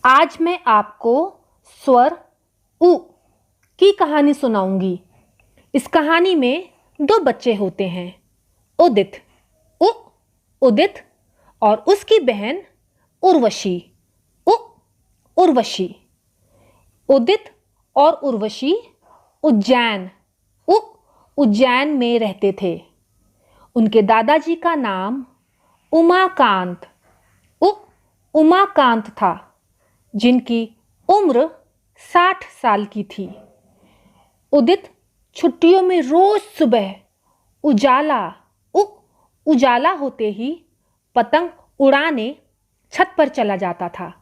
आज मैं आपको स्वर उ की कहानी सुनाऊंगी। इस कहानी में दो बच्चे होते हैं, उदित उ उदित और उसकी बहन उर्वशी उ उर्वशी। उदित और उर्वशी उज्जैन उ उज्जैन में रहते थे। उनके दादाजी का नाम उमाकांत उ उमाकांत था, जिनकी उम्र 60 साल की थी। उदित छुट्टियों में रोज सुबह उजाला होते ही पतंग उड़ाने छत पर चला जाता था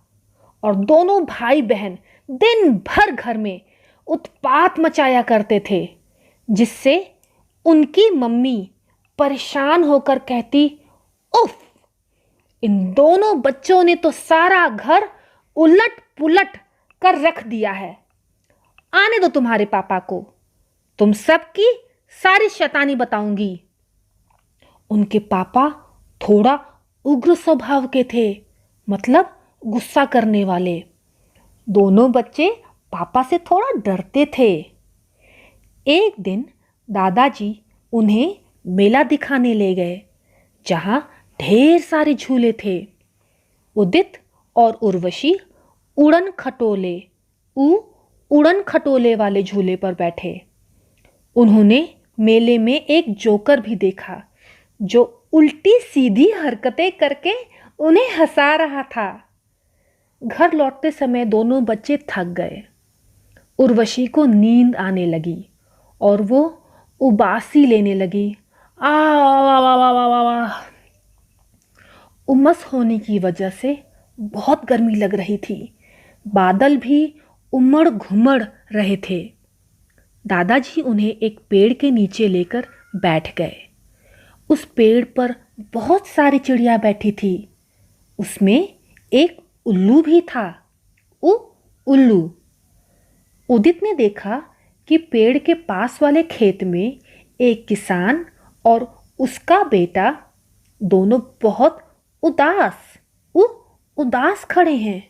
और दोनों भाई बहन दिन भर घर में उत्पात मचाया करते थे, जिससे उनकी मम्मी परेशान होकर कहती, उफ, इन दोनों बच्चों ने तो सारा घर उलट पुलट कर रख दिया है। आने दो तुम्हारे पापा को, तुम सबकी सारी शैतानी बताऊंगी। उनके पापा थोड़ा उग्र स्वभाव के थे, मतलब गुस्सा करने वाले। दोनों बच्चे पापा से थोड़ा डरते थे। एक दिन दादाजी उन्हें मेला दिखाने ले गए, जहां ढेर सारे झूले थे। उदित और उर्वशी उड़न खटोले वाले झूले पर बैठे। उन्होंने मेले में एक जोकर भी देखा, जो उल्टी सीधी हरकतें करके उन्हें हंसा रहा था। घर लौटते समय दोनों बच्चे थक गए। उर्वशी को नींद आने लगी और वो उबासी लेने लगी। उमस होने की वजह से बहुत गर्मी लग रही थी। बादल भी उमड़ घुमड़ रहे थे। दादाजी उन्हें एक पेड़ के नीचे लेकर बैठ गए। उस पेड़ पर बहुत सारी चिड़िया बैठी थी। उसमें एक उल्लू भी था। उल्लू। उदित ने देखा कि पेड़ के पास वाले खेत में एक किसान और उसका बेटा दोनों बहुत उदास खड़े हैं।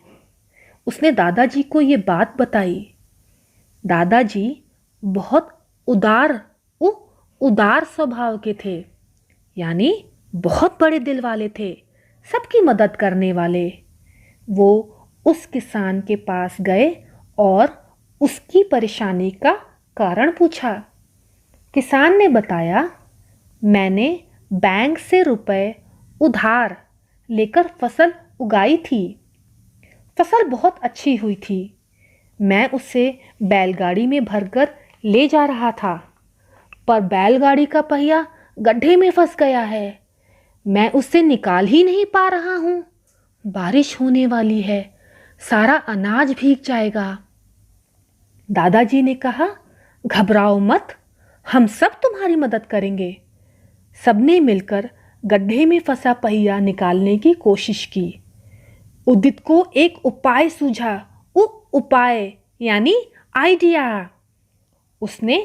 उसने दादाजी को ये बात बताई। दादाजी बहुत उदार स्वभाव के थे, यानी बहुत बड़े दिल वाले थे, सबकी मदद करने वाले। वो उस किसान के पास गए और उसकी परेशानी का कारण पूछा। किसान ने बताया, मैंने बैंक से रुपए उधार लेकर फसल उगाई थी। फसल बहुत अच्छी हुई थी। मैं उसे बैलगाड़ी में भरकर ले जा रहा था, पर बैलगाड़ी का पहिया गड्ढे में फंस गया है। मैं उसे निकाल ही नहीं पा रहा हूँ। बारिश होने वाली है, सारा अनाज भीग जाएगा। दादाजी ने कहा, घबराओ मत, हम सब तुम्हारी मदद करेंगे। सबने मिलकर गड्ढे में फंसा पहिया निकालने की कोशिश की। उदित को एक उपाय सूझा। उपाय यानी आइडिया। उसने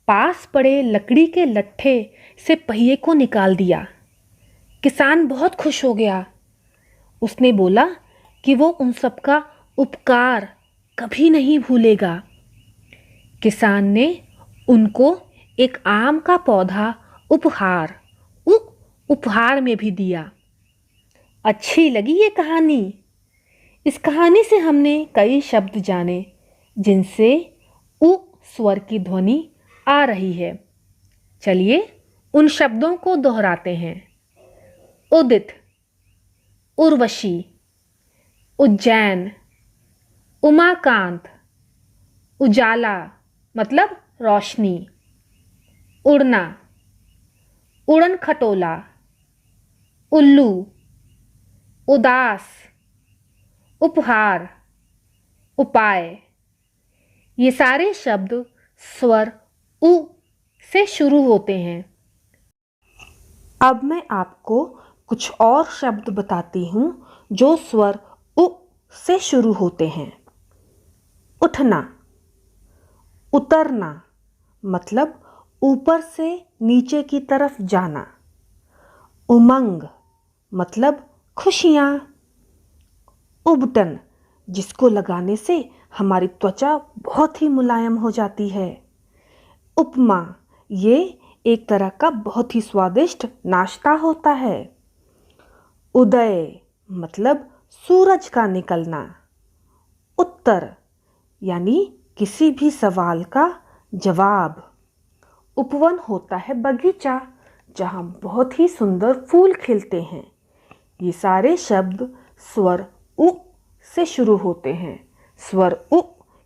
पास पड़े लकड़ी के लट्ठे से पहिए को निकाल दिया। किसान बहुत खुश हो गया। उसने बोला कि वो उन सबका उपकार कभी नहीं भूलेगा। किसान ने उनको एक आम का पौधा उपहार में भी दिया। अच्छी लगी ये कहानी। इस कहानी से हमने कई शब्द जाने, जिनसे उ स्वर की ध्वनि आ रही है। चलिए उन शब्दों को दोहराते हैं। उदित, उर्वशी, उज्जैन, उमाकांत, उजाला मतलब रोशनी, उड़ना, उड़न खटोला, उल्लू, उदास, उपहार, उपाय। ये सारे शब्द स्वर उ से शुरू होते हैं। अब मैं आपको कुछ और शब्द बताती हूँ जो स्वर उ से शुरू होते हैं। उठना, उतरना मतलब ऊपर से नीचे की तरफ जाना। उमंग मतलब खुशियाँ। उबटन जिसको लगाने से हमारी त्वचा बहुत ही मुलायम हो जाती है। उपमा, ये एक तरह का बहुत ही स्वादिष्ट नाश्ता होता है। उदय मतलब सूरज का निकलना। उत्तर यानी किसी भी सवाल का जवाब। उपवन होता है बगीचा जहाँ बहुत ही सुंदर फूल खिलते हैं। ये सारे शब्द स्वर उ से शुरू होते हैं। स्वर उ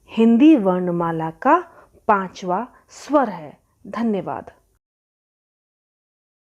हिंदी वर्णमाला का 5वां स्वर है। धन्यवाद।